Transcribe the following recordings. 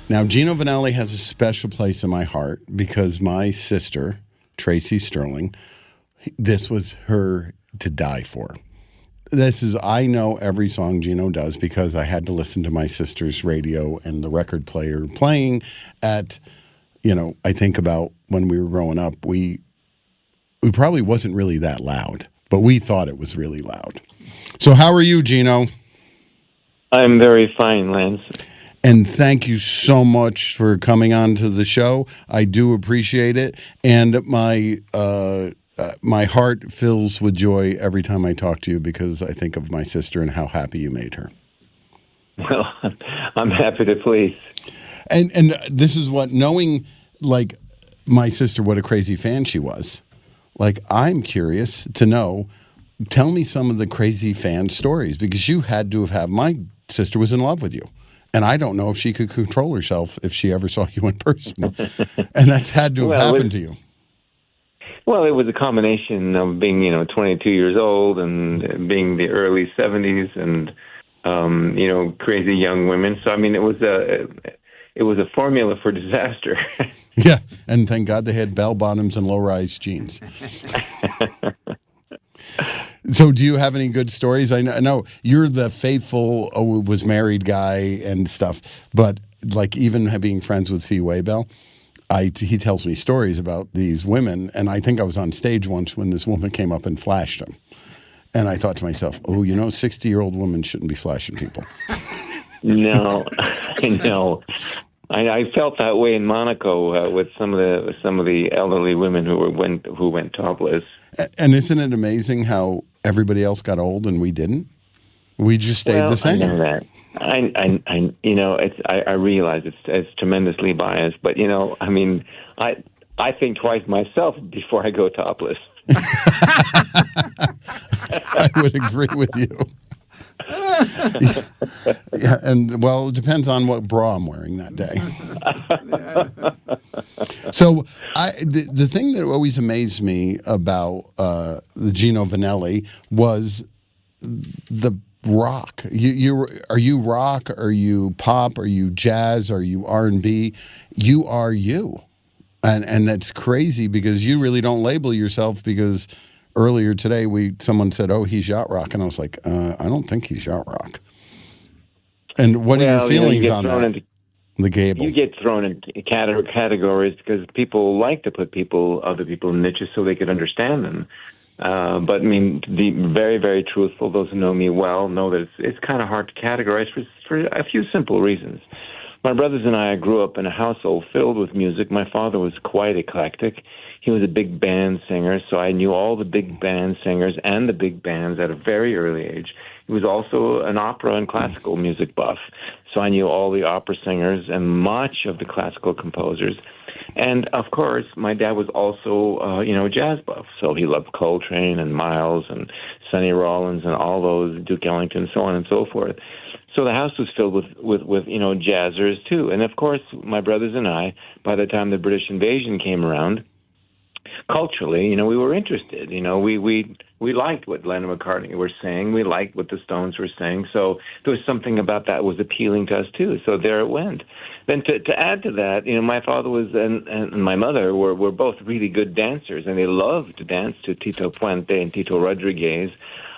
Now, Gino Vannelli has a special place in my heart because my sister, Tracy Sterling, this was her to die for. I know every song Gino does because I had to listen to my sister's radio and the record player playing at, I think about when we were growing up, we probably wasn't really that loud, but we thought it was really loud. So how are you, Gino? I'm very fine, Lance. And thank you so much for coming on to the show. I do appreciate it. And my heart fills with joy every time I talk to you because I think of my sister and how happy you made her. Well, I'm happy to please. And this is what, knowing, like, my sister, what a crazy fan she was. Like, I'm curious to know, tell me some of the crazy fan stories because you had to have had, my sister was in love with you. And I don't know if she could control herself if she ever saw you in person. And that's had to have happened to you. Well, it was a combination of being, 22 years old and being the early 70s and, crazy young women. So, I mean, it was a formula for disaster. Yeah, and thank God they had bell bottoms and low-rise jeans. So do you have any good stories? I know you're the faithful, was married guy and stuff, but like even being friends with Fee Waybell, he tells me stories about these women, and I think I was on stage once when this woman came up and flashed him. And I thought to myself, 60-year-old women shouldn't be flashing people. No, I know. I felt that way in Monaco with some of the elderly women who went topless. And isn't it amazing how everybody else got old and we didn't? We just stayed the same. I know that. I realize it's tremendously biased, but I think twice myself before I go topless. I would agree with you. Yeah, and well, it depends on what bra I'm wearing that day. So, the thing that always amazed me about the Gino Vannelli was the rock. Are you rock? Are you pop? Are you jazz? Are you R&B? You are you, and that's crazy because you really don't label yourself because. Earlier today, someone said, "Oh, he's yacht rock," and I was like, "I don't think he's yacht rock." And what are your feelings on that? The Gable. You get thrown in categories because people like to put other people in niches so they could understand them. But I mean, to be very, very truthful, those who know me well know that it's kind of hard to categorize for a few simple reasons. My brothers and I grew up in a household filled with music. My father was quite eclectic. He was a big band singer, so I knew all the big band singers and the big bands at a very early age. He was also an opera and classical music buff, so I knew all the opera singers and much of the classical composers. And, of course, my dad was also, a jazz buff, so he loved Coltrane and Miles and Sonny Rollins and all those, Duke Ellington, so on and so forth. So the house was filled with jazzers, too. And, of course, my brothers and I, by the time the British invasion came around, culturally, we were interested. We liked what Lennon McCartney were saying. We liked what the Stones were saying. So there was something about that was appealing to us, too. So there it went. Then to add to that, my father and my mother were both really good dancers, and they loved to dance to Tito Puente and Tito Rodriguez,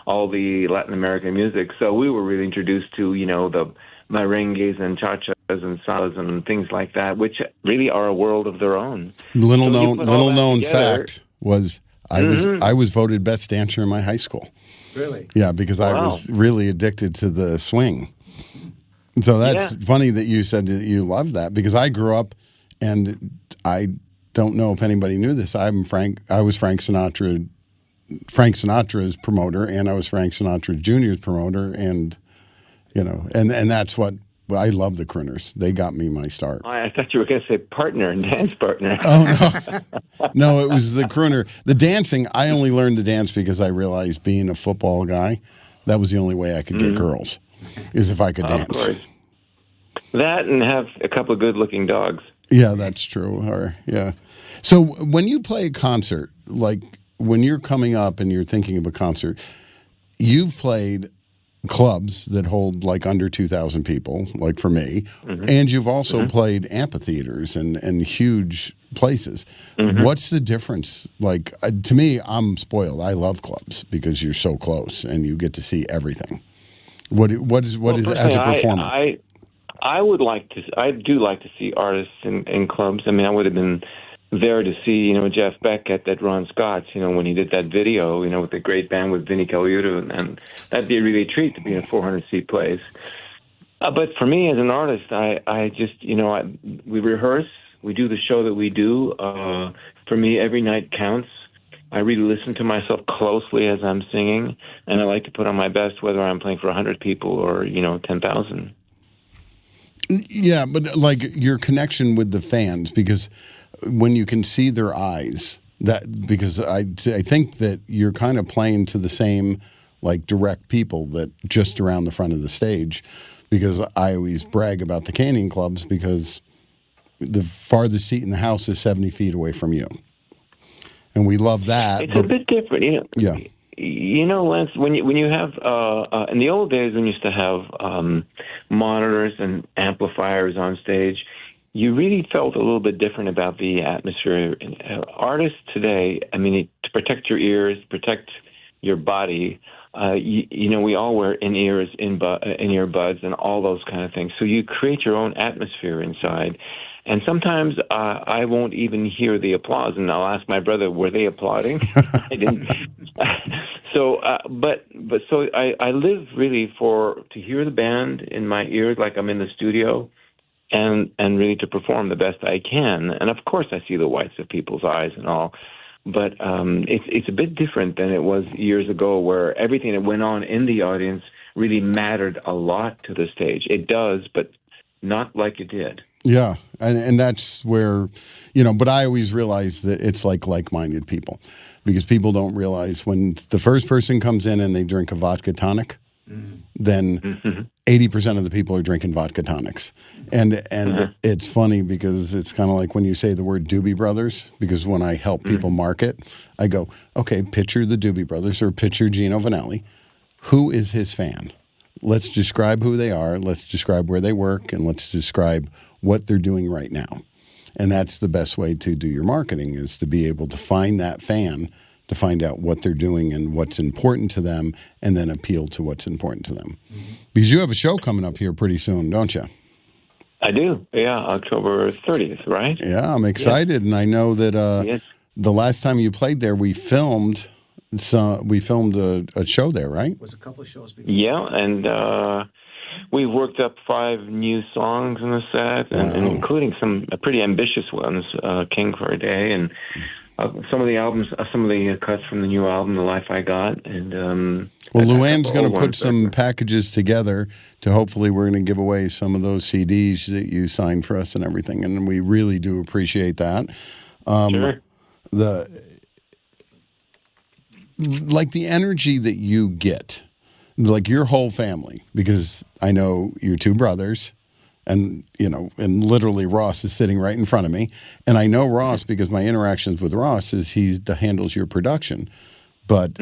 all the Latin American music. So we were really introduced to, the merengues and cha-chas and salsas and things like that, which really are a world of their own. Little known fact was I was voted best dancer in my high school. Really? Yeah, because I was really addicted to the swing. So that's funny that you said that you loved that because I grew up and I don't know if anybody knew this. I was Frank Sinatra's promoter, and I was Frank Sinatra Jr.'s promoter, and that's what I love the Crooners. They got me my start. I thought you were going to say partner and dance partner. Oh no, no, it was the Crooner. The dancing, I only learned to dance because I realized being a football guy, that was the only way I could get girls, is if I could dance. Of course. That and have a couple of good-looking dogs. Yeah, that's true. So when you play a concert, like when you're coming up and you're thinking of a concert, you've played clubs that hold like under 2,000 people, like for me, and you've also played amphitheaters and huge places. What's the difference? Like to me, I'm spoiled. I love clubs because you're so close and you get to see everything. What is as a performer? I would like to. I do like to see artists in clubs. I mean, I would have been there to see, Jeff Beck at Ron Scott's, when he did that video, with the great band with Vinnie Colaiuta, and that'd be a really a treat to be in a 400-seat place. But for me as an artist, I just, we rehearse, we do the show that we do. For me, every night counts. I really listen to myself closely as I'm singing, and I like to put on my best, whether I'm playing for 100 people or, 10,000. Yeah, but like your connection with the fans, because when you can see their eyes, because I think that you're kind of playing to the same like direct people that just around the front of the stage, because I always brag about the Canyon clubs because the farthest seat in the house is 70 feet away from you, and we love that. It's a bit different, Yeah. Lance, when you have in the old days when you used to have monitors and amplifiers on stage, you really felt a little bit different about the atmosphere. Artists today, I mean, to protect your ears, protect your body, we all wear in-ears, in-earbuds, and all those kind of things. So you create your own atmosphere inside. And sometimes I won't even hear the applause, and I'll ask my brother, "Were they applauding?" I didn't. So I live really to hear the band in my ears, like I'm in the studio, and really to perform the best I can. And of course, I see the whites of people's eyes and all, but it's a bit different than it was years ago, where everything that went on in the audience really mattered a lot to the stage. It does, but not like it did. Yeah, and that's where, but I always realize that it's like-minded people, because people don't realize when the first person comes in and they drink a vodka tonic, then 80% of the people are drinking vodka tonics. And it's funny because it's kind of like when you say the word Doobie Brothers, because when I help people market, I go, okay, picture the Doobie Brothers or picture Gino Vannelli. Who is his fan? Let's describe who they are, let's describe where they work, and let's describe what they're doing right now. And that's the best way to do your marketing, is to be able to find that fan, to find out what they're doing and what's important to them, and then appeal to what's important to them. Because you have a show coming up here pretty soon, don't you? I do, yeah, October 30th, right? Yeah, I'm excited, and I know that the last time you played there, we filmed a show there, right? It was a couple of shows before. Yeah, and we worked up 5 new songs in the set, and including some pretty ambitious ones, King for a Day, and some of the cuts from the new album, The Life I Got. And well, Luann's going to put some packages together to hopefully we're going to give away some of those CDs that you signed for us and everything, and we really do appreciate that. Sure. The energy that you get, like your whole family, because I know your 2 brothers, and and literally Ross is sitting right in front of me, and I know Ross because my interactions with Ross is he handles your production, but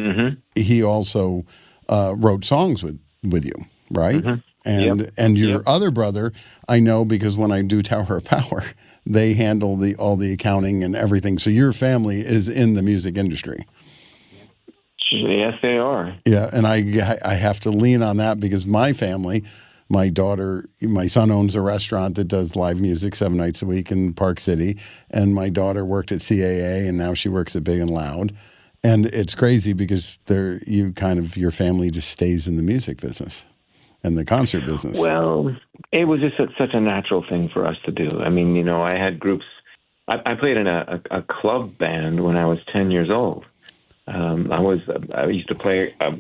he also wrote songs with you, right? And your other brother, I know because when I do Tower of Power, they handle all the accounting and everything. So your family is in the music industry. Yes, they are. Yeah, and I have to lean on that because my family, my son owns a restaurant that does live music 7 nights a week in Park City, and my daughter worked at CAA, and now she works at Big and Loud. And it's crazy because your family just stays in the music business and the concert business. Well, it was just such a natural thing for us to do. I mean, I had groups. I played in a club band when I was 10 years old. I used to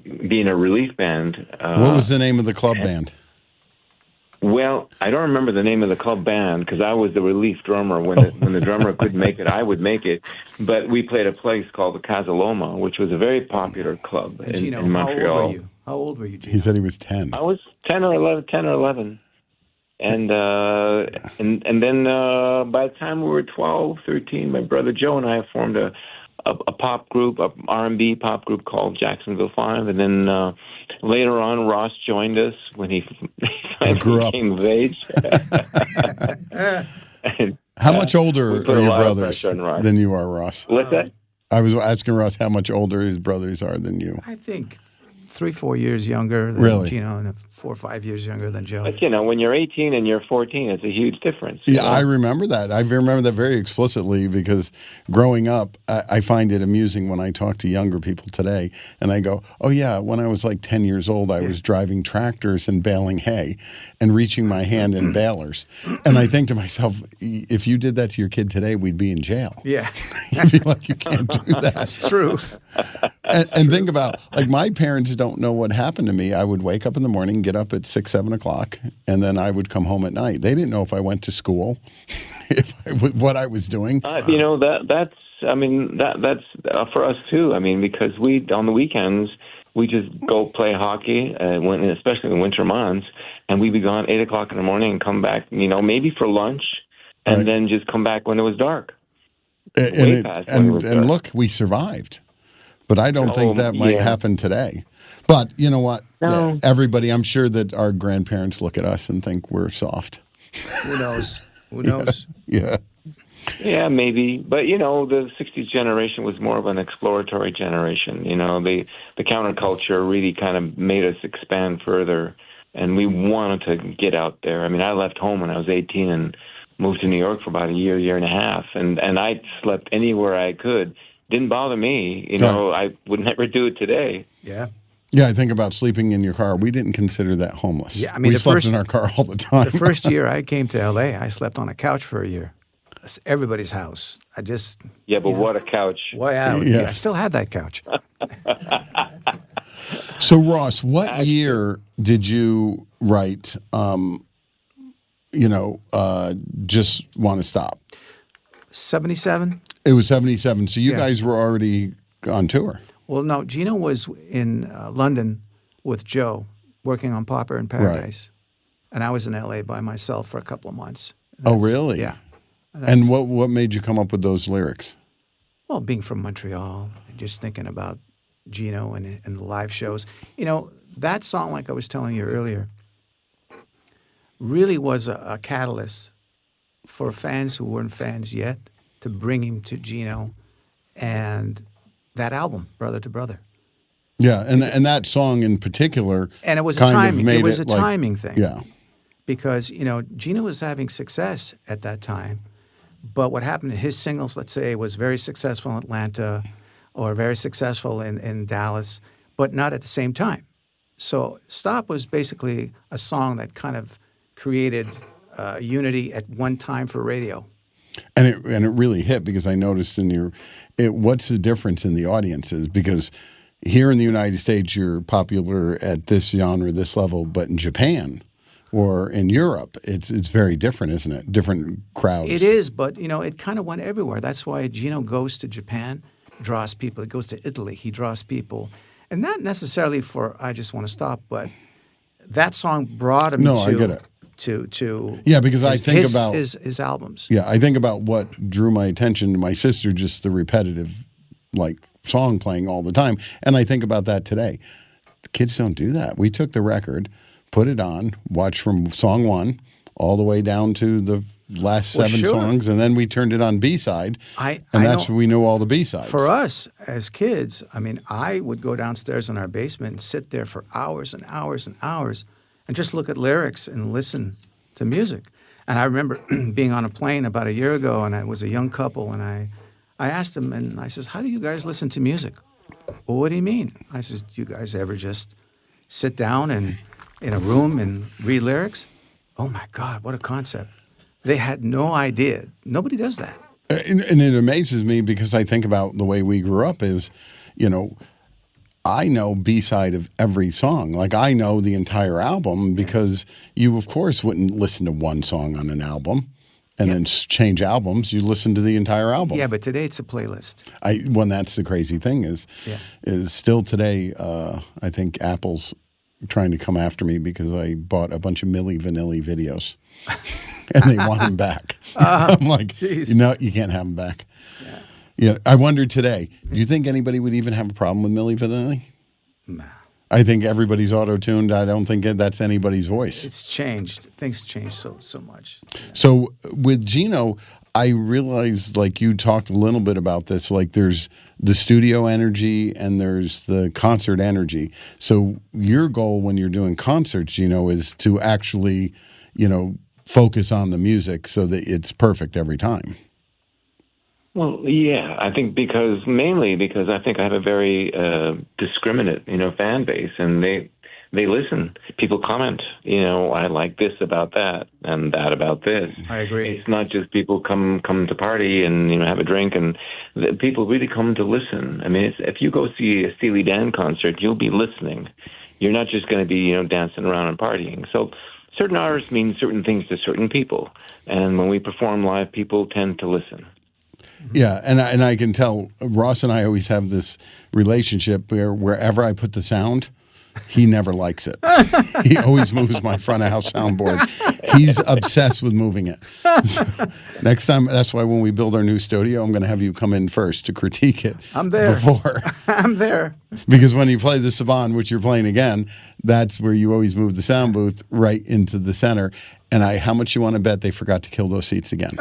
be in a relief band. What was the name of the club band? Well, I don't remember the name of the club band because I was the relief drummer. When the drummer couldn't make it, I would make it. But we played a place called the Casaloma, which was a very popular club in Montreal. How old were you, Gino? He said he was 10. I was 10 or 11. And then by the time we were 12, 13, my brother Joe and I formed a a pop group, a R&B pop group called Jacksonville 5, and then later on Ross joined us when he grew up. came of age. And, how much older we put are a your lot of brothers pressure on Ross. than you are, Ross? What's that? I was asking Ross how much older his brothers are than you. I think 3-4 years younger than Really? Gino, and 4 or 5 years younger than Joe. But when you're 18 and you're 14, it's a huge difference. Yeah, I remember that. I remember that very explicitly because growing up, I find it amusing when I talk to younger people today, and I go, "Oh yeah, when I was like 10 years old, I was driving tractors and baling hay, and reaching my hand in balers." And I think to myself, if you did that to your kid today, we'd be in jail. Yeah, You feel like you can't do that. that's true. And think about, like, my parents don't know what happened to me. I would wake up in the morning, get up at 6, 7 o'clock, and then I would come home at night. They didn't know if I went to school, what I was doing. That's for us too. I mean, because we on the weekends we just go play hockey, especially in winter months, and we'd be gone 8 o'clock in the morning and come back, maybe for lunch, and then just come back when it was dark. And look, we survived. But I don't think that might happen today. But you know what? No. Everybody, I'm sure that our grandparents look at us and think we're soft. Who knows? Who knows? Yeah. Yeah, maybe. But, the 60s generation was more of an exploratory generation. The counterculture really kind of made us expand further, and we wanted to get out there. I mean, I left home when I was 18 and moved to New York for about a year and a half, and I slept anywhere I could. Didn't bother me. I would never do it today. Yeah. Yeah, I think about sleeping in your car. We didn't consider that homeless. Yeah, I mean, we slept in our car all the time. The first year I came to L.A., I slept on a couch for a year. That's everybody's house. Yeah, but what a couch. Why? I still had that couch. So, Ross, what year did you write, Just Want to Stop? 77. It was 77. So you guys were already on tour. Well, no, Gino was in London with Joe working on Pauper in Paradise. Right. And I was in L.A. by myself for a couple of months. Oh, really? Yeah. And what made you come up with those lyrics? Well, being from Montreal and just thinking about Gino and the live shows. That song, like I was telling you earlier, really was a catalyst for fans who weren't fans yet to bring him to Gino and that album, Brother to Brother. Yeah, and that song in particular, and it was a timing. It was a timing thing. Yeah, because Gino was having success at that time, but what happened? His singles, let's say, was very successful in Atlanta, or very successful in Dallas, but not at the same time. So "Stop" was basically a song that kind of created unity at one time for radio. And it really hit because I noticed what's the difference in the audiences? Because here in the United States, you're popular at this genre, this level, but in Japan or in Europe, it's very different, isn't it? Different crowds. It is, but it kind of went everywhere. That's why Gino goes to Japan, draws people. He goes to Italy, he draws people, and not necessarily for "I Just Want to Stop," but that song brought him. I get it. To yeah, because I think about his albums. Yeah, I think about what drew my attention to my sister, just the repetitive, song playing all the time, and I think about that today. The kids don't do that. We took the record, put it on, watched from song 1 all the way down to the last 7 songs, and then we turned it on B-side, and we knew all the B-sides. For us as kids, I mean, I would go downstairs in our basement and sit there for hours and hours and hours and just look at lyrics and listen to music. And I remember being on a plane about a year ago, and I was a young couple, and I asked them, and I says, "How do you guys listen to music?" "Well, what do you mean?" I says, "Do you guys ever just sit down and in a room and read lyrics?" Oh my God, what a concept. They had no idea. Nobody does that. And it amazes me because I think about the way we grew up is, I know B-side of every song. I know the entire album because you, of course, wouldn't listen to one song on an album and then change albums. You listen to the entire album. Yeah, but today it's a playlist. That's the crazy thing is still today, I think Apple's trying to come after me because I bought a bunch of Milli Vanilli videos and they want them back. I'm like, geez. you can't have them back. Yeah, I wonder today, do you think anybody would even have a problem with Milli Vanilli? Nah. I think everybody's auto-tuned. I don't think that's anybody's voice. It's changed. Things change so much. So with Gino, I realized, like you talked a little bit about this, like there's the studio energy and there's the concert energy. So your goal when you're doing concerts, Gino, is to actually, focus on the music so that it's perfect every time. Well, yeah, I think mainly because I think I have a very discriminate, fan base, and they listen. People comment, I like this about that and that about this. I agree. It's not just people come to party and have a drink, and people really come to listen. I mean, if you go see a Steely Dan concert, you'll be listening. You're not just going to be dancing around and partying. So certain artists mean certain things to certain people, and when we perform live, people tend to listen. Yeah, and I can tell Ross and I always have this relationship where wherever I put the sound, he never likes it. He always moves my front of house soundboard. He's obsessed with moving it. Next time, that's why when we build our new studio, I'm going to have you come in first to critique it. I'm there. Before. I'm there. Because when you play the Saban, which you're playing again, that's where you always move the sound booth right into the center. And how much you want to bet they forgot to kill those seats again?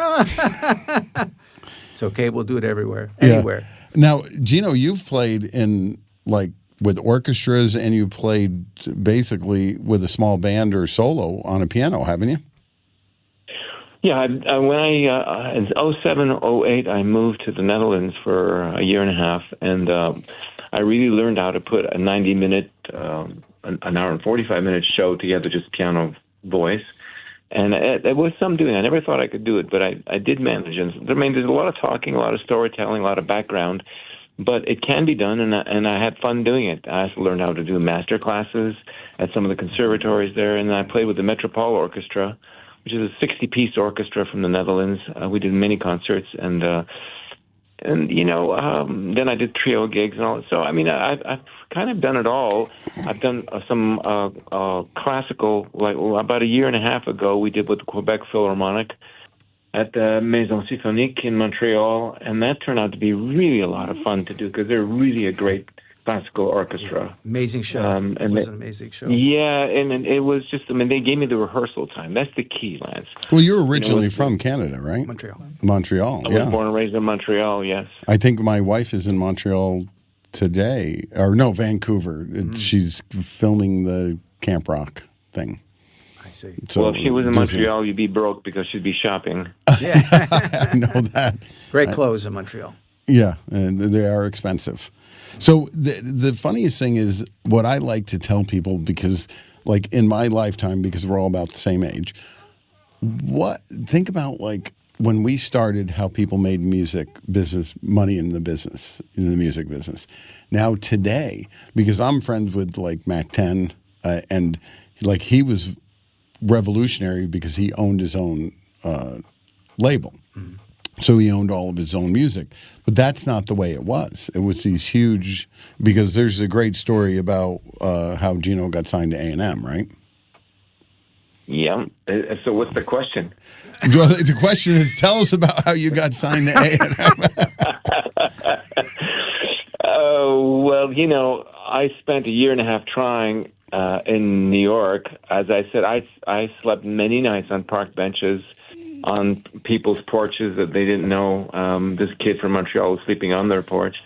It's okay. We'll do it everywhere, anywhere. Yeah. Now, Gino, you've played in with orchestras, and you've played basically with a small band or solo on a piano, haven't you? Yeah, when in 07, 08, I moved to the Netherlands for a year and a half, and I really learned how to put a 90-minute, an hour and 45-minute show together, just piano, voice. And it was some doing. I never thought I could do it, but I did manage. And there's a lot of talking, a lot of storytelling, a lot of background, but it can be done, and I had fun doing it. I also learned how to do master classes at some of the conservatories there, and I played with the Metropole Orchestra, which is a 60-piece orchestra from the Netherlands. We did many concerts, and then I did trio gigs and all. So I mean, I've kind of done it all. I've done some classical. Like about a year and a half ago, we did with the Quebec Philharmonic at the Maison Symphonique in Montreal, and that turned out to be really a lot of fun to do because they're really a great classical orchestra. Amazing show. It was an amazing show. Yeah, and it was just, they gave me the rehearsal time. That's the key, Lance. Well, you're originally from Canada, right? Montreal. I was born and raised in Montreal, yes. I think my wife is in Montreal today, or no, Vancouver. She's filming the Camp Rock thing. I see. So, well, if she was in Montreal, you'd be broke because she'd be shopping. Yeah. I know that. Great clothes in Montreal. Yeah, and they are expensive. So the funniest thing is what I like to tell people, because like in my lifetime, because we're all about the same age, think about like when we started, how people made money in the music business. Now today, because I'm friends with like Mac 10, and like he was revolutionary because he owned his own label. Mm-hmm. So he owned all of his own music. But that's not the way it was. It was these huge, because there's a great story about how Gino got signed to A&M, right? Yeah. So what's the question? The question is, tell us about how you got signed to A&M. Well, I spent a year and a half trying in New York. As I said, I slept many nights on park benches, on people's porches that they didn't know. This kid from Montreal was sleeping on their porch.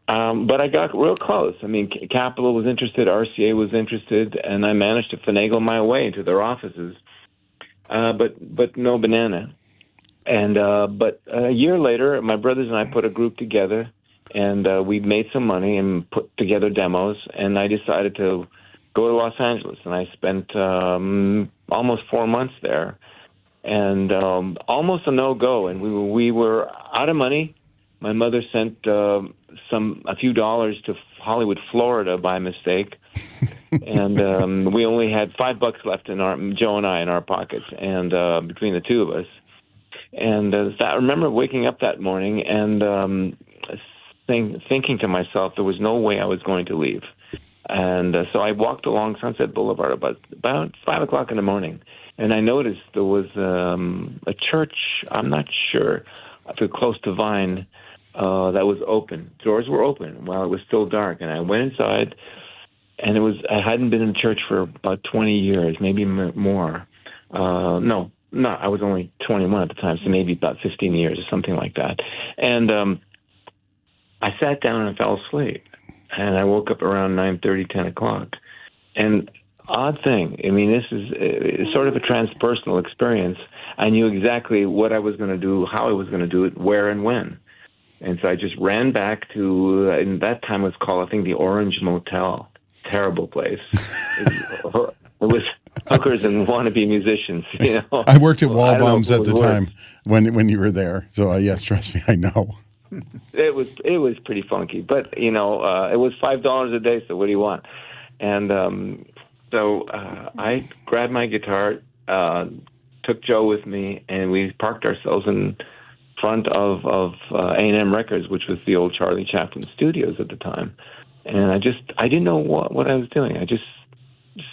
But I got real close. I mean, Capitol was interested, RCA was interested, and I managed to finagle my way into their offices. But no banana. And but a year later, my brothers and I put a group together, and we made some money and put together demos, and I decided to go to Los Angeles, and I spent almost 4 months there. And almost a no-go, and we were out of money. My mother sent a few dollars to Hollywood, Florida, by mistake, and we only had $5 left in Joe and I in our pockets, and between the two of us. And I remember waking up that morning and thinking to myself, there was no way I was going to leave. And so I walked along Sunset Boulevard about 5 o'clock in the morning. And I noticed there was a church, I'm not sure, close to Vine, that was open. Doors were open while it was still dark, and I went inside, and I hadn't been in church for about 20 years, maybe more. No, I was only 21 at the time, so maybe about 15 years or something like that. And I sat down and fell asleep, and I woke up around 9:30, 10 o'clock. And odd thing, I mean, this is sort of a transpersonal experience. I knew exactly what I was going to do, how I was going to do it, where and when. And so I just ran back to, in that time it was called, I think, the Orange Motel. Terrible place. It was hookers and wannabe musicians, you know. I worked at Wall Bombs at the time when you were there. So yes, trust me, I know. It was pretty funky, but you know, it was $5 a day. So what do you want? And so I grabbed my guitar, took Joe with me, and we parked ourselves in front of A&M Records, which was the old Charlie Chaplin studios at the time. And I didn't know what I was doing. I just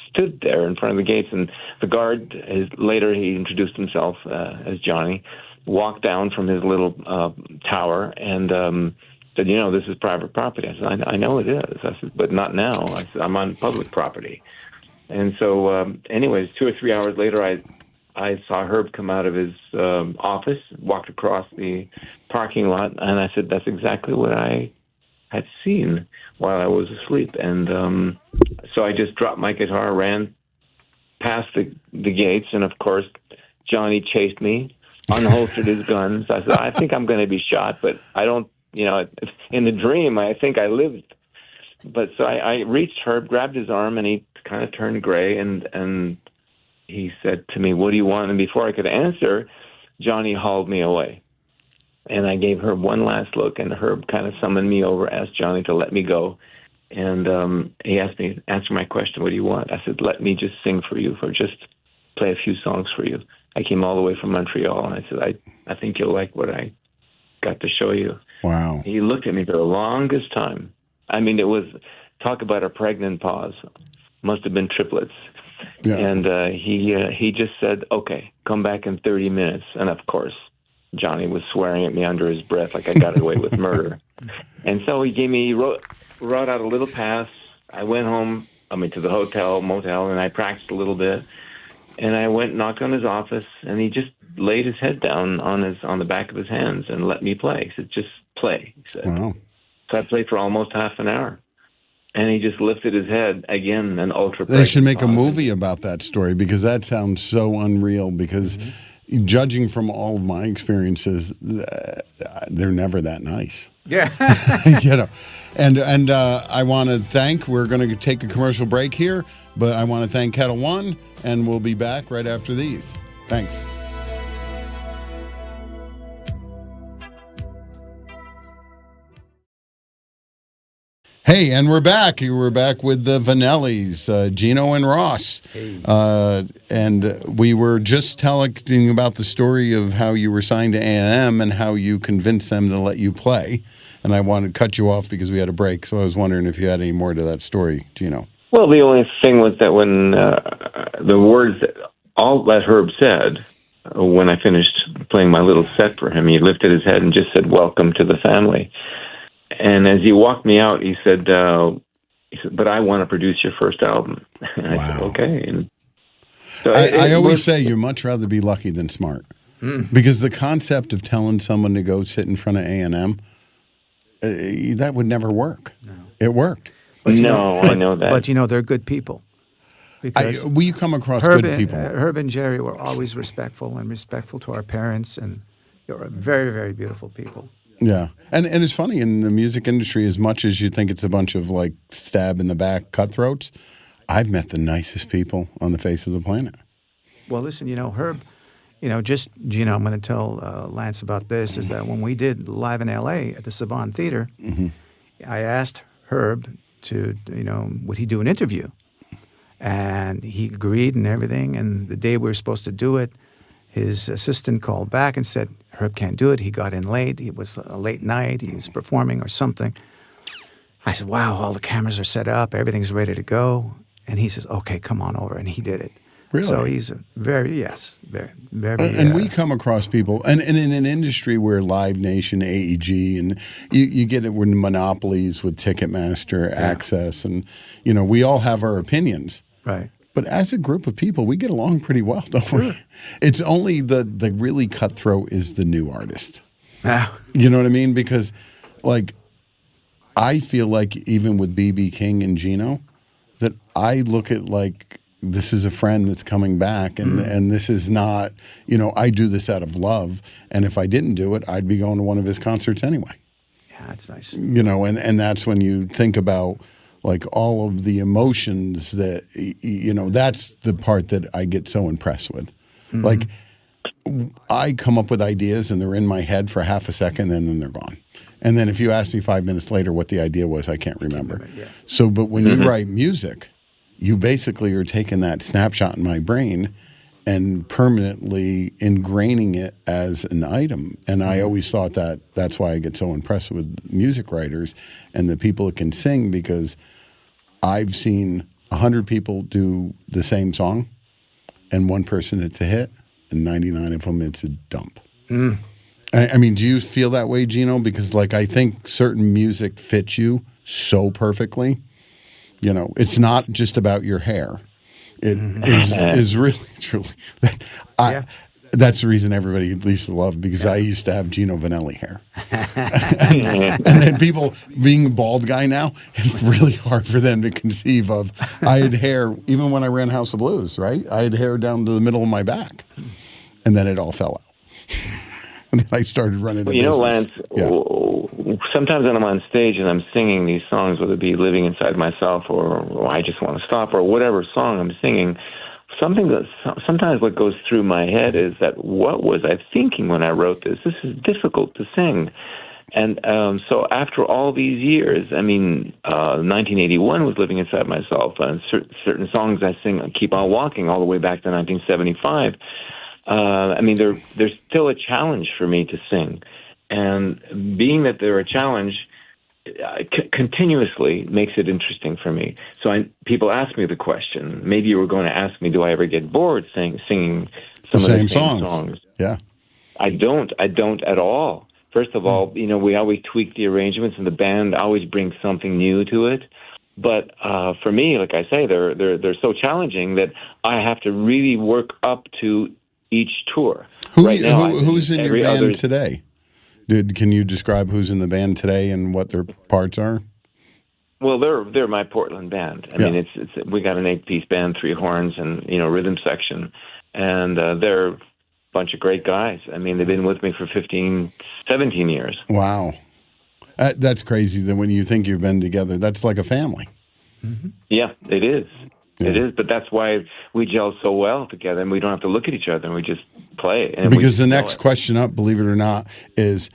stood there in front of the gates, and the guard, later he introduced himself as Johnny, walked down from his little tower and said, you know, this is private property. I said, I know it is. I said, but not now. I said, I'm on public property. And so anyways, 2 or 3 hours later, I saw Herb come out of his office, walked across the parking lot, and I said, that's exactly what I had seen while I was asleep. And so I just dropped my guitar, ran past the gates, and of course, Johnny chased me, unholstered his guns. I said, I think I'm going to be shot, but I don't, you know, in the dream, I think I lived. But so I reached Herb, grabbed his arm, and he kind of turned gray, and he said to me, what do you want? And before I could answer, Johnny hauled me away. And I gave Herb one last look, and Herb kind of summoned me over, asked Johnny to let me go. And he asked me, answer my question, what do you want? I said, let me just sing for you, for just play a few songs for you. I came all the way from Montreal, and I said, I think you'll like what I got to show you. Wow. He looked at me for the longest time. I mean, it was, talk about a pregnant pause. Must have been triplets. Yeah. And he just said, okay, come back in 30 minutes. And of course, Johnny was swearing at me under his breath like I got away with murder. And so he wrote out a little pass. I went home, to the motel, and I practiced a little bit. And I went and knocked on his office, and he just laid his head down on the back of his hands and let me play. He said, just play, he said. Wow. So I played for almost half an hour. And he just lifted his head again, an ultra. They should make a movie about that story, because that sounds so unreal. Because judging from all of my experiences, they're never that nice. Yeah. You know, and I want to thank. We're going to take a commercial break here, but I want to thank Kettle One, and we'll be back right after these. Thanks. Hey, and we're back. We're back with the Vannellis, Gino and Ross. Hey. And we were just telling about the story of how you were signed to A&M and how you convinced them to let you play. And I wanted to cut you off because we had a break, so I was wondering if you had any more to that story, Gino. Well, the only thing was that when the words, all that Herb said, when I finished playing my little set for him, he lifted his head and just said, welcome to the family. And as he walked me out, he said, but I want to produce your first album. And I said, okay. And so I always say you'd much rather be lucky than smart. Because the concept of telling someone to go sit in front of A&M, that would never work. No. It worked. I know that. But, they're good people. Because we come across good people. Herb and Jerry were always respectful to our parents, and they were very, very beautiful people. Yeah. And it's funny, in the music industry, as much as you think it's a bunch of, like, stab-in-the-back cutthroats, I've met the nicest people on the face of the planet. Well, listen, Herb, just, Gino, I'm going to tell Lance about this, is that when we did Live in L.A. at the Saban Theater, I asked Herb to, would he do an interview? And he agreed and everything, and the day we were supposed to do it, his assistant called back and said, Herb can't do it. He got in late. It was a late night. He was performing or something. I said, wow, all the cameras are set up. Everything's ready to go. And he says, okay, come on over. And he did it. Really? So he's a very And we come across people, and in an industry where Live Nation, AEG, and you get it with monopolies with Ticketmaster, Access, and we all have our opinions. right. But as a group of people, we get along pretty well, don't we? It's only the really cutthroat is the new artist. Yeah. You know what I mean? Because, like, I feel like even with BB King and Gino, that I look at like this is a friend that's coming back, and this is not, I do this out of love, and if I didn't do it, I'd be going to one of his concerts anyway. Yeah, that's nice. And that's when you think about like all of the emotions that, that's the part that I get so impressed with. Like, I come up with ideas and they're in my head for half a second and then they're gone. And then if you ask me 5 minutes later what the idea was, I can't remember. So, but when you write music, you basically are taking that snapshot in my brain and permanently ingraining it as an item. And I always thought that that's why I get so impressed with music writers and the people that can sing, because I've seen 100 people do the same song and one person it's a hit and 99 of them it's a dump. I mean, do you feel that way, Gino? Because like I think certain music fits you so perfectly. It's not just about your hair. It is really, truly. That's the reason everybody at least loved, because I used to have Gino Vannelli hair. and then people, being a bald guy now, it's really hard for them to conceive of. I had hair, even when I ran House of Blues, right? I had hair down to the middle of my back. And then it all fell out. And then I started running a business. Lance, sometimes when I'm on stage and I'm singing these songs, whether it be Living Inside Myself or I Just Want to Stop or whatever song I'm singing, sometimes what goes through my head is that, what was I thinking when I wrote this? This is difficult to sing. And so after all these years, 1981 was Living Inside Myself, and certain songs I sing, Keep On Walking, all the way back to 1975. There's still a challenge for me to sing. And being that they're a challenge continuously makes it interesting for me. So people ask me the question, maybe you were going to ask me, do I ever get bored singing some of the same songs? Yeah. I don't at all. First of all, we always tweak the arrangements, and the band always brings something new to it. But for me, like I say, they're so challenging that I have to really work up to each tour. Who's in your band today? Can you describe who's in the band today and what their parts are? Well, they're my Portland band. I mean, we got an 8-piece band, 3 horns, and rhythm section, and they're a bunch of great guys. I mean, they've been with me for 15, 17 years. Wow, that's crazy. That when you think you've been together, that's like a family. Mm-hmm. Yeah, it is. Yeah. It is, but that's why we gel so well together, and we don't have to look at each other, and we just play. And because the next question up, believe it or not, is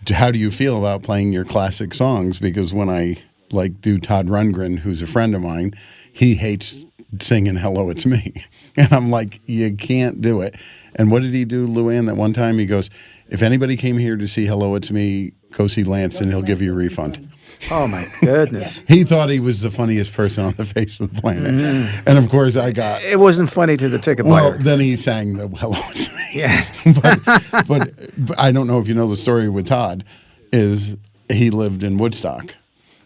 how do you feel about playing your classic songs? Because when I do Todd Rundgren, who's a friend of mine, he hates singing Hello, It's Me. And I'm like, you can't do it. And what did he do, Luann, that one time? He goes, if anybody came here to see Hello, It's Me, go see Lance, and he'll give you a refund. Oh, my goodness. He thought he was the funniest person on the face of the planet. And, of course, it wasn't funny to the ticket buyer. Well, then he sang the Hello, It's Me. Yeah. but I don't know if you know the story with Todd, is he lived in Woodstock,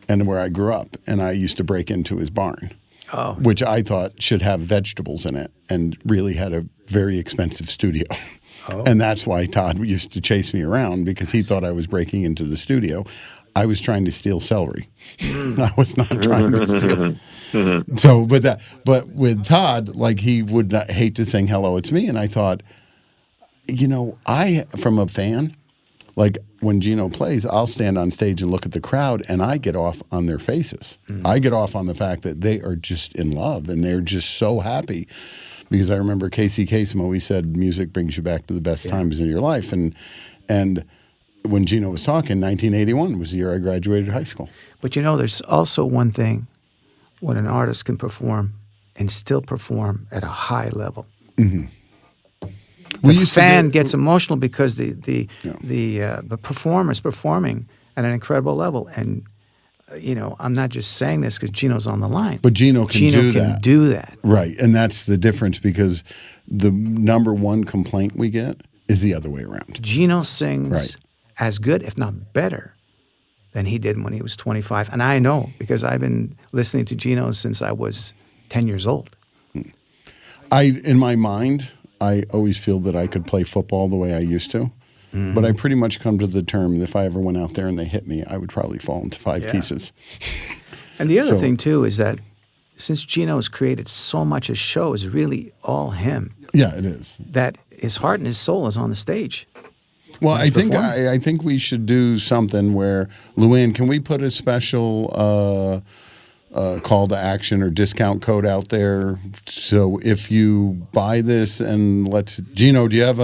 and where I grew up, and I used to break into his barn, which I thought should have vegetables in it, and really had a very expensive studio. And that's why Todd used to chase me around, because he thought I was breaking into the studio. I was trying to steal celery. I was not trying to steal. So, but with Todd, he would not hate to sing Hello, It's Me. And I thought, from a fan, when Gino plays, I'll stand on stage and look at the crowd, and I get off on their faces. I get off on the fact that they are just in love, and they're just so happy. Because I remember Casey Kasem always said, music brings you back to the best times in your life. And when Gino was talking, 1981 was the year I graduated high school. But there's also one thing when an artist can perform and still perform at a high level. Mm-hmm. The fan gets emotional because the performer's performing at an incredible level, and I'm not just saying this because Gino's on the line. But Gino can do that. Right. And that's the difference, because the number one complaint we get is the other way around. Gino sings as good, if not better, than he did when he was 25. And I know, because I've been listening to Gino since I was 10 years old. In my mind, I always feel that I could play football the way I used to. Mm-hmm. But I pretty much come to the term that if I ever went out there and they hit me, I would probably fall into five pieces. And the other thing, too, is that since Gino's created so much, his show is really all him. Yeah, it is. That his heart and his soul is on the stage. Well, I think we should do something where, Luann, can we put a special call to action or discount code out there? So if you buy this and Gino, do you have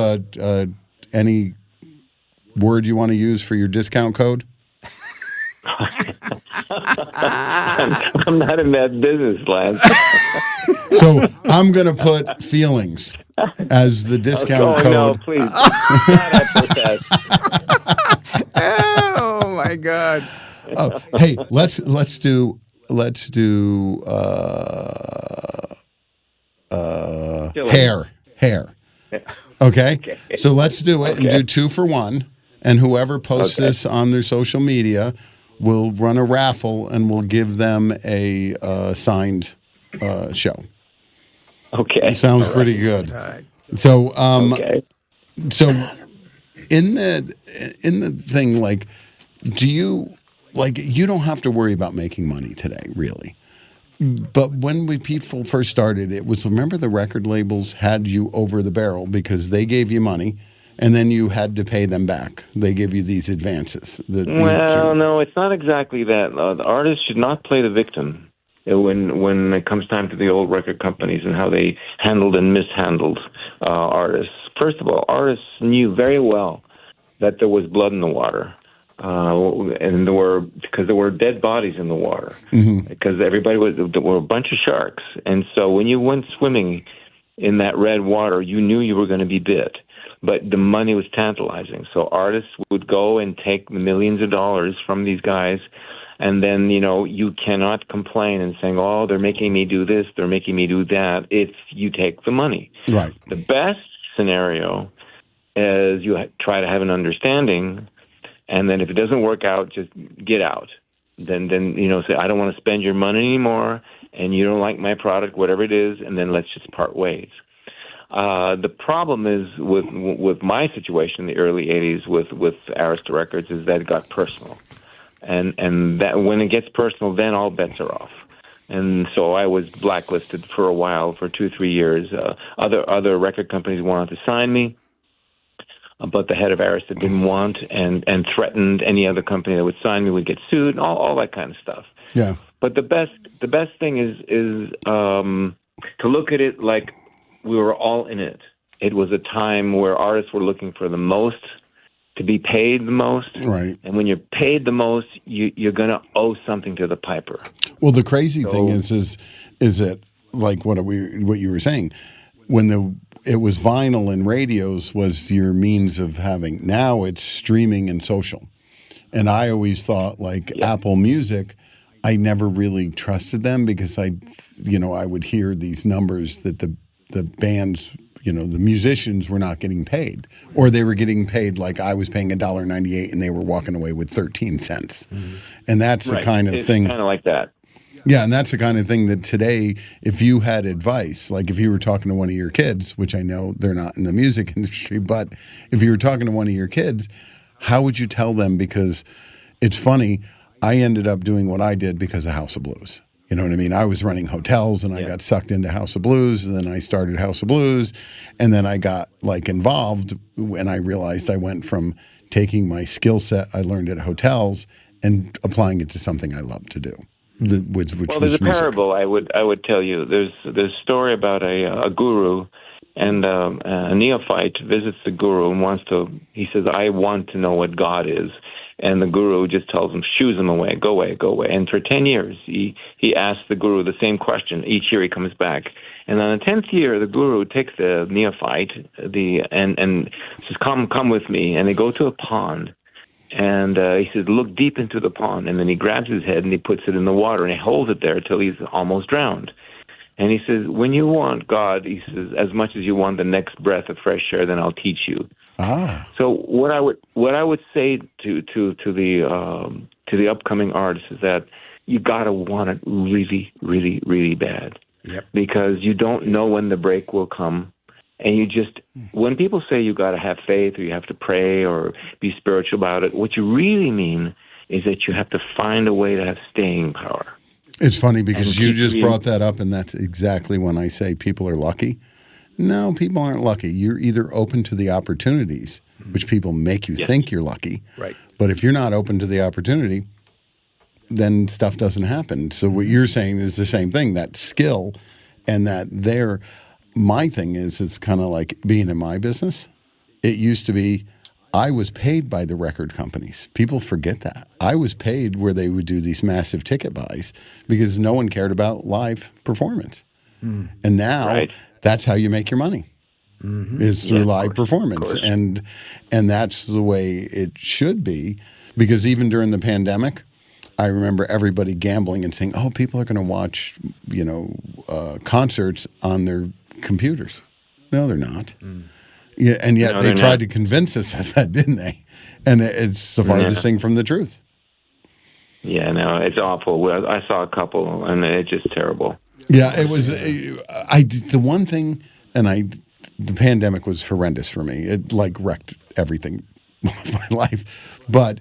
any word you want to use for your discount code? I'm not in that business, Lance. So I'm going to put feelings as the discount code. No, please. Oh my God. Oh, hey, let's do hair. Okay? So let's do it and do 2 for 1. And whoever posts this on their social media, we'll run a raffle and we'll give them a signed show. Okay. Sounds pretty good. All right. So, so in the thing, like, do you, like, you don't have to worry about making money today, really. But when people first started, it was, remember, the record labels had you over the barrel because they gave you money and then you had to pay them back. They give you these advances. No, it's not exactly that. The artist should not play the victim when it comes time to the old record companies and how they handled and mishandled artists. First of all, artists knew very well that there was blood in the water. And there were dead bodies in the water, because there were a bunch of sharks. And so when you went swimming in that red water, you knew you were going to be bit. But the money was tantalizing. So artists would go and take the millions of dollars from these guys. And then, you cannot complain and saying, oh, they're making me do this, they're making me do that, if you take the money. Right. The best scenario is you try to have an understanding, and then if it doesn't work out, just get out. Then say, I don't want to spend your money anymore, and you don't like my product, whatever it is, and then let's just part ways. The problem is with my situation in the early 80s with Arista Records is that it got personal. And that when it gets personal, then all bets are off. And so I was blacklisted for a while, for 2-3 years. Other record companies wanted to sign me, but the head of Arista didn't want and threatened any other company that would sign me would get sued, and all that kind of stuff. Yeah. But the best thing is to look at it like we were all in it. It was a time where artists were looking for the most, to be paid the most. Right. And when you're paid the most, you're going to owe something to the piper. Well, the crazy thing is that, like what you were saying, when it was vinyl and radios was your means of having. Now it's streaming and social. And I always thought, like, Apple Music, I never really trusted them because I would hear these numbers that the bands, the musicians were not getting paid, or they were getting paid like I was paying $1.98 and they were walking away with 13 cents. Mm-hmm. And that's the kind of thing. Kind of like that. Yeah, and that's the kind of thing that today, if you had advice, like if you were talking to one of your kids, which I know they're not in the music industry, but if you were talking to one of your kids, how would you tell them? Because it's funny, I ended up doing what I did because of House of Blues. You know what I mean? I was running hotels and I got sucked into House of Blues, and then I started House of Blues, and then I got involved and I realized I went from taking my skill set I learned at hotels and applying it to something I love to do. Which there's a parable I would tell you. There's a story about a guru, and a neophyte visits the guru and he says, I want to know what God is. And the guru just tells him, shoos him away, go away, go away. And for 10 years, he asks the guru the same question. Each year he comes back. And on the 10th year, the guru takes the neophyte and says, come with me. And they go to a pond. And he says, look deep into the pond. And then he grabs his head and he puts it in the water and he holds it there until he's almost drowned. And he says, when you want God, he says, as much as you want the next breath of fresh air, then I'll teach you. Ah. So what I would say to the upcoming artists is that you gotta want it really, really, really bad. Yep. Because you don't know when the break will come. And you just, when people say you got to have faith or you have to pray or be spiritual about it, what you really mean is that you have to find a way to have staying power. It's funny because you just brought that up, and that's exactly when I say people are lucky. No, people aren't lucky. You're either open to the opportunities, which people make you think you're lucky. Right. But if you're not open to the opportunity, then stuff doesn't happen. So what you're saying is the same thing, that skill and that there. My thing is, it's kind of like being in my business. It used to be I was paid by the record companies. People forget that. I was paid where they would do these massive ticket buys because no one cared about live performance. And now that's how you make your money. Is through live performance. And that's the way it should be, because even during the pandemic, I remember everybody gambling and saying, oh, people are going to watch, concerts on their computers. No, they're not. Yeah, and yet they tried to convince us of that, didn't they? And it's the farthest thing from the truth. Yeah, no, it's awful. I saw a couple, and it's just terrible. Yeah, it was. The one thing, the pandemic was horrendous for me. It wrecked everything of my life. But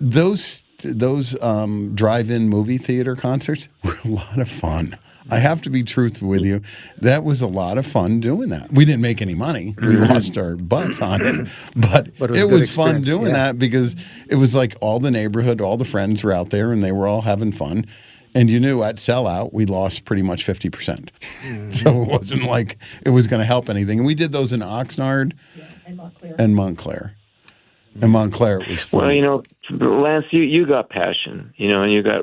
those drive-in movie theater concerts were a lot of fun. I have to be truthful with you. That was a lot of fun doing that. We didn't make any money. We lost our butts on it. But it was fun doing that because it was like all the neighborhood, all the friends were out there and they were all having fun. And you knew at sellout, we lost pretty much 50%. So it wasn't like it was going to help anything. And we did those in Oxnard and Montclair. And Montclair, it was fun. Well, Lance, you got passion, and you got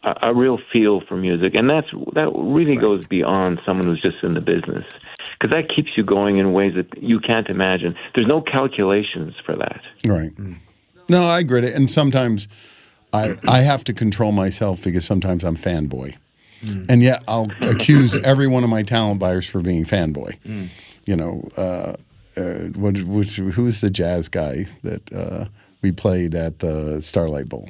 a real feel for music, and that really goes beyond someone who's just in the business, because that keeps you going in ways that you can't imagine. There's no calculations for that. Right. No, I get it, and sometimes I have to control myself because sometimes I'm fanboy, and yet I'll accuse every one of my talent buyers for being fanboy. Who is the jazz guy that we played at the Starlight Bowl?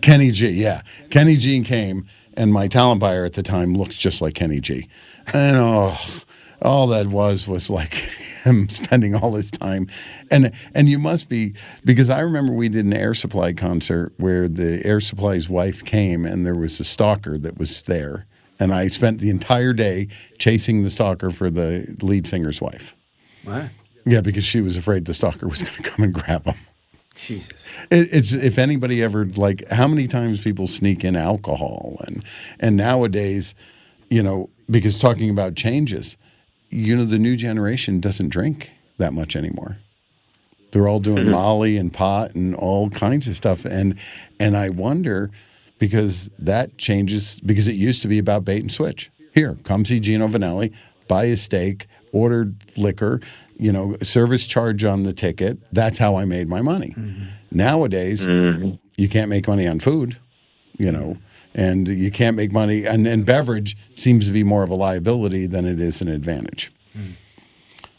Kenny G, yeah. Kenny G came, and my talent buyer at the time looked just like Kenny G. And all that was like him spending all his time. And you must be, because I remember we did an Air Supply concert where the Air Supply's wife came, and there was a stalker that was there. And I spent the entire day chasing the stalker for the lead singer's wife. What? Yeah, because she was afraid the stalker was going to come and grab him. Jesus. It's if anybody ever, how many times people sneak in alcohol and nowadays, because talking about changes, the new generation doesn't drink that much anymore. They're all doing Molly and pot and all kinds of stuff. And I wonder, because that changes, because it used to be about bait and switch. Here, come see Gino Vannelli, buy a steak, order liquor, service charge on the ticket. That's how I made my money. Nowadays, you can't make money on food, and you can't make money. And beverage seems to be more of a liability than it is an advantage.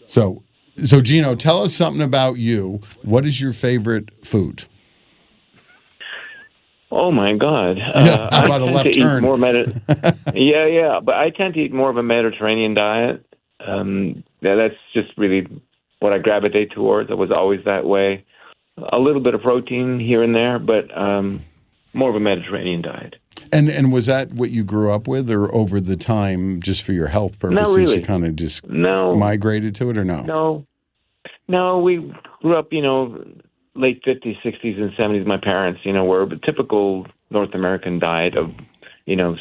So Gino, tell us something about you. What is your favorite food? Oh my God! How about a left turn? But I tend to eat more of a Mediterranean diet. That's just really what I gravitate towards. I was always that way. A little bit of protein here and there, but more of a Mediterranean diet. And was that what you grew up with, or over the time, just for your health purposes, Not really. You kind of just migrated to it, or no? No, we grew up, late 50s, 60s, and 70s. My parents, were a typical North American diet of,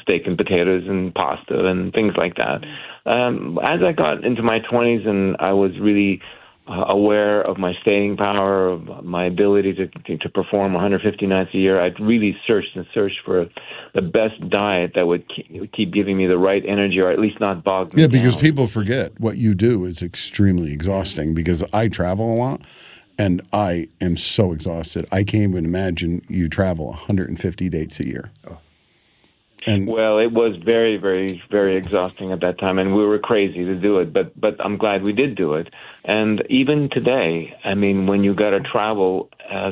steak and potatoes and pasta and things like that. As I got into my 20s and I was really aware of my staying power, of my ability to perform 150 nights a year, I'd really searched for the best diet that would keep giving me the right energy, or at least not bog me down. Because people forget what you do is extremely exhausting, because I travel a lot. and I am so exhausted. I can't even imagine you travel 150 dates a year. Oh. And Well, it was very, very, very exhausting at that time, and we were crazy to do it. But I'm glad we did do it. And even today, I mean, when you got to travel,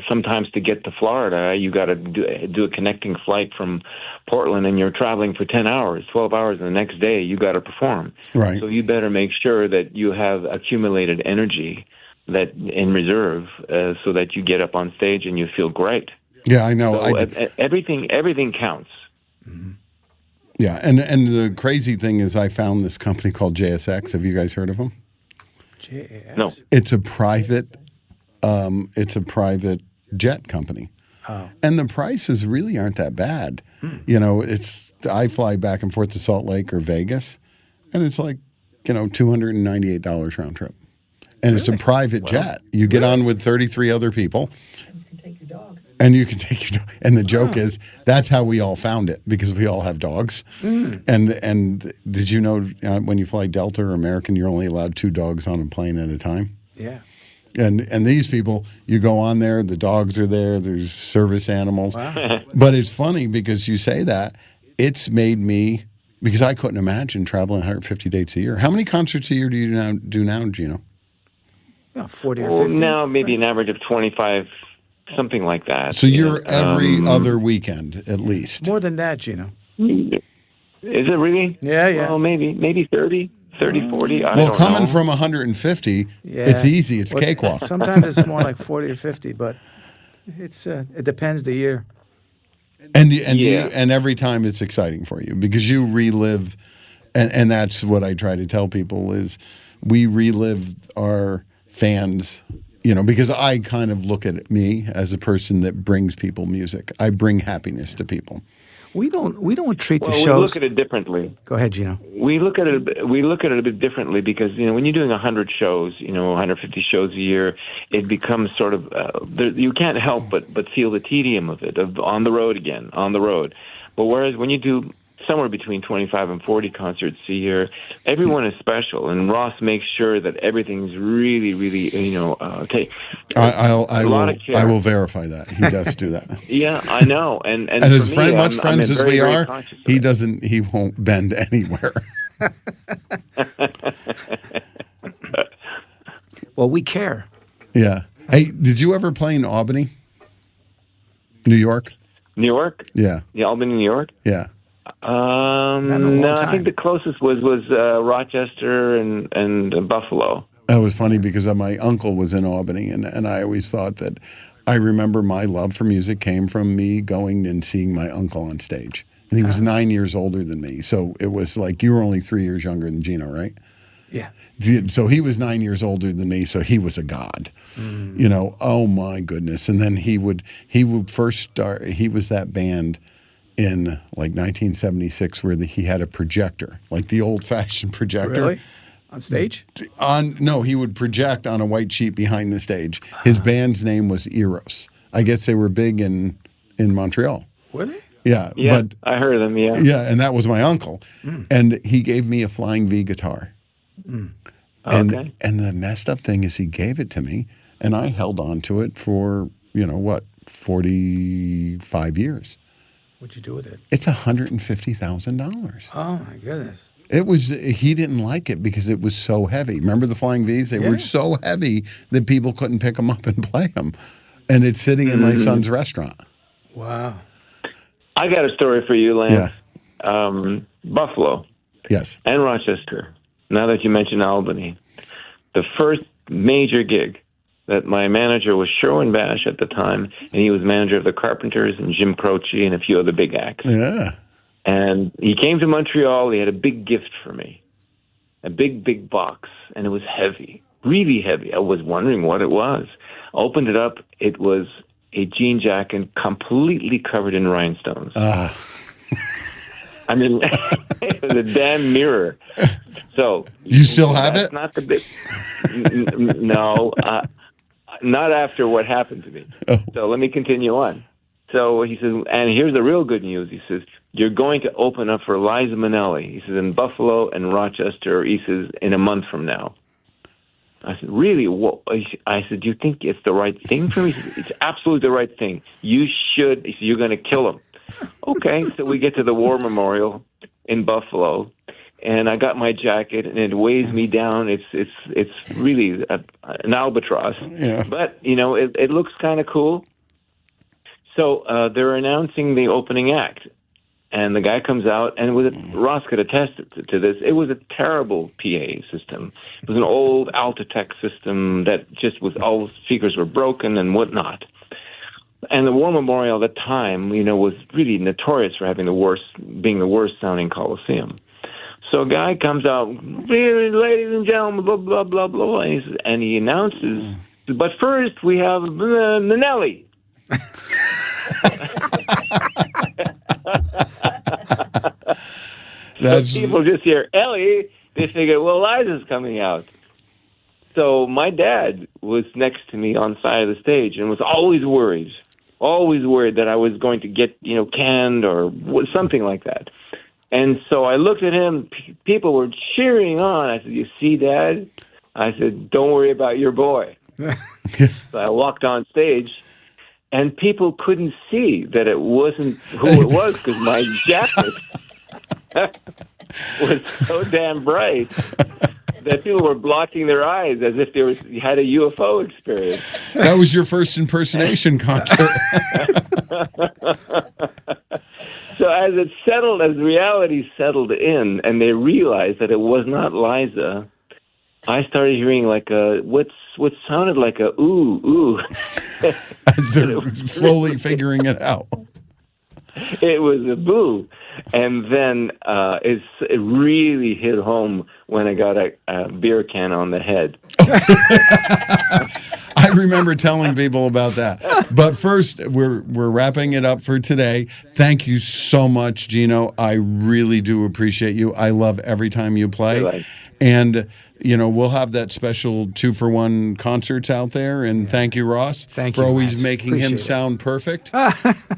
sometimes to get to Florida, you got to do a connecting flight from Portland, and you're traveling for 10 hours, 12 hours, and the next day you got to perform. Right. So you better make sure that you have accumulated energy that in reserve, so that you get up on stage and you feel great. Yeah, I know. So everything counts. Mm-hmm. Yeah, and the crazy thing is, I found this company called JSX. Have you guys heard of them? JAX? No. It's a private jet company. Oh. And the prices really aren't that bad. You know, I fly back and forth to Salt Lake or Vegas, and it's like, $298 round trip. And it's a private jet. You get on with 33 other people. You can take your dog. And you can take your dog. And the joke is, that's how we all found it, because we all have dogs. And did you know when you fly Delta or American, you're only allowed 2 dogs on a plane at a time? Yeah. And these people, you go on there, the dogs are there, there's service animals. Wow. But it's funny because you say that. It's made me, because I couldn't imagine traveling 150 dates a year. How many concerts a year do you do now, Gino? Yeah, 40 or Well, 50. now maybe an average of 25, something like that. So you're every other weekend at least. More than that, Gino. Is it really? Yeah. Well, maybe 30, 40. I Well, don't coming know. from 150, Yeah. it's easy. It's Well, cakewalk. Sometimes it's more like 40 or 50, but it depends the year. And every time it's exciting for you because you relive, and that's what I try to tell people is we relive our fans, because I kind of look at me as a person that brings people music. I bring happiness to people. We don't treat the Well, shows. we look at it differently. Go ahead, Gino. We look at it a bit differently because when you're doing 100 shows, 150 shows a year, it becomes sort of you can't help but feel the tedium of it, of on the road again, on the road. But whereas when you do somewhere between 25 and 40 concerts a year, everyone is special, and Ross makes sure that everything's really, really, take I lot of care. will verify that he does do that. Yeah, I know, and as for me, much I'm friends as very, we very are, conscious of it. he won't bend anywhere. Well, we care. Yeah. Hey, did you ever play in Albany, New York? New York? Yeah. Yeah, Albany, New York? Yeah. in a long No, time. I think the closest was Rochester and Buffalo. It was funny because my uncle was in Albany, and I always thought that I remember my love for music came from me going and seeing my uncle on stage. And he was 9 years older than me. So it was like, you were only 3 years younger than Gino, right? Yeah. So he was 9 years older than me, so he was a god. Oh my goodness. And then he would first start, he was that band in like 1976 where he had a projector, like the old-fashioned projector. Really? On stage? No, he would project on a white sheet behind the stage. His band's name was Eros. I guess they were big in Montreal. Were they? Yeah, Yeah, but I heard of them, yeah. yeah, and that was my uncle. And he gave me a Flying V guitar. Okay. And the messed up thing is he gave it to me, and I held on to it for, 45 years. What'd you do with it? It's $150,000. Oh, my goodness. He didn't like it because it was so heavy. Remember the Flying Vs? They were so heavy that people couldn't pick them up and play them. And it's sitting in my son's restaurant. Wow. I got a story for you, Lance. Yeah. Buffalo Yes. and Rochester. Now that you mentioned Albany, the first major gig that my manager was Sherwin Bash at the time, and he was manager of the Carpenters and Jim Croce and a few other big acts. Yeah. And he came to Montreal. He had a big gift for me, a big box, and it was heavy, really heavy. I was wondering what it was. I opened it up. It was a jean jacket completely covered in rhinestones. I mean, it was a damn mirror. So You still have that's it? Not the big. No, not after what happened to me. Oh. So let me continue on. So he says, and here's the real good news. He says, you're going to open up for Liza Minnelli. He says, in Buffalo and Rochester. He says, in a month from now. I said, really? What? I said, do you think it's the right thing for me? He said, it's absolutely the right thing. You should. He said, you're going to kill him. Okay, so we get to the War Memorial in Buffalo, and I got my jacket, and it weighs me down. It's really an albatross. Yeah. But, it looks kind of cool. So they're announcing the opening act. And the guy comes out, and Ross could attest to this. It was a terrible PA system. It was an old Altatech system that just was, all the speakers were broken and whatnot. And the War Memorial at the time, was really notorious for being the worst sounding Coliseum. So a guy comes out, ladies and gentlemen, blah blah blah blah, and he announces, but first we have Vannelli. So people just hear Ellie, they figure, well, Liza's coming out. So my dad was next to me on the side of the stage and was always worried that I was going to get, canned or something like that. And so I looked at him, people were cheering on. I said, you see, Dad? I said, don't worry about your boy. So I walked on stage. And people couldn't see that it wasn't who it was because my jacket was so damn bright that people were blocking their eyes as if they had a UFO experience. That was your first impersonation concert. So as reality settled in and they realized that it was not Liza, I started hearing like what sounded like a ooh, ooh. They're slowly figuring it out. It was a boo. And then it really hit home when I got a beer can on the head. I remember telling people about that. But first, we're wrapping it up for today. Thank you so much, Gino. I really do appreciate you. I love every time you play. And, we'll have that special 2-for-1 concerts out there. And thank you, Ross, for always making him sound perfect.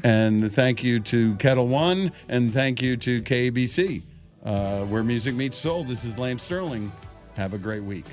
And thank you to Kettle One. And thank you to KABC, where music meets soul. This is Lance Sterling. Have a great week.